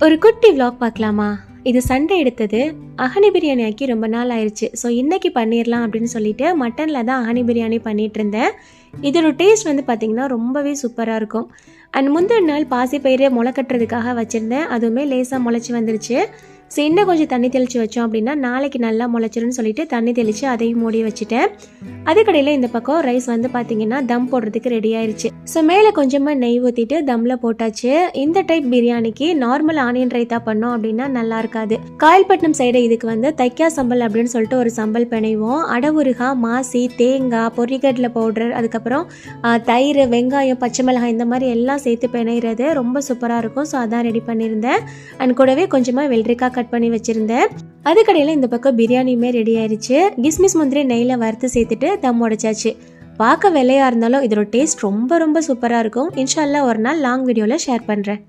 ஒரு குட்டி vlog பார்க்கலாமா? இது சண்டே எடுத்தது. அஹனி பிரியாணி ஆக்கி ரொம்ப நாள் ஆயிடுச்சு. ஸோ இன்னைக்கு பண்ணிடலாம் அப்படின்னு சொல்லிட்டு மட்டனில் தான் அஹனி பிரியாணி பண்ணிட்டு இருந்தேன். இதோட டேஸ்ட் வந்து பார்த்திங்கன்னா ரொம்பவே சூப்பராக இருக்கும். அண்ட் முந்தின நாள் பாசிப்பயிறு முளை கட்டுறதுக்காக வச்சுருந்தேன். அதுவுமே லேசாக முளைச்சி வந்துருச்சு. ஸோ இன்னும் கொஞ்சம் தண்ணி தெளித்து வச்சோம் அப்படின்னா நாளைக்கு நல்லா முளைச்சிருன்னு சொல்லிட்டு தண்ணி தெளித்து அதையும் மூடி வச்சுட்டேன். அதுக்கடையில் இந்த பக்கம் ரைஸ் வந்து பார்த்திங்கன்னா தம் போடுறதுக்கு ரெடி ஆயிடுச்சு. ஸோ மேலே கொஞ்சமாக நெய் ஊற்றிட்டு தம்மில் போட்டாச்சு. இந்த டைப் பிரியாணிக்கு நார்மல் ஆனியன் ரைத்தா பண்ணோம் அப்படின்னா நல்லா இருக்காது. காயல்பட்டினம் சைடு இதுக்கு வந்து தைக்கா சம்பல் அப்படின்னு சொல்லிட்டு ஒரு சம்பல் பிணைவோம். அடவுருகா, மாசி, தேங்காய், பொரிகடலை பவுடர், அதுக்கப்புறம் தயிர், வெங்காயம், பச்சை மிளகாய் இந்த மாதிரி எல்லாம் சேர்த்து பிணைகிறது ரொம்ப சூப்பராக இருக்கும். ஸோ அதான் ரெடி பண்ணியிருந்தேன். அண்ட் கூடவே கொஞ்சமாக வெள்ளரிக்காய் கட் பண்ணி வச்சுருந்தேன். அதுக்கடையில் இந்த பக்கம் பிரியாணியுமே ரெடி ஆயிடுச்சு. கிஸ்மிஸ் முந்திரி நெய்யில் வறுத்து சேர்த்துட்டு தம் உடைச்சாச்சு. பார்க்க வெள்ளையாக இருந்தாலும் இதோட டேஸ்ட் ரொம்ப ரொம்ப சூப்பராக இருக்கும். இன்ஷா அல்லாஹ் ஒரு நாள் லாங் வீடியோவில் ஷேர் பண்ணுறேன்.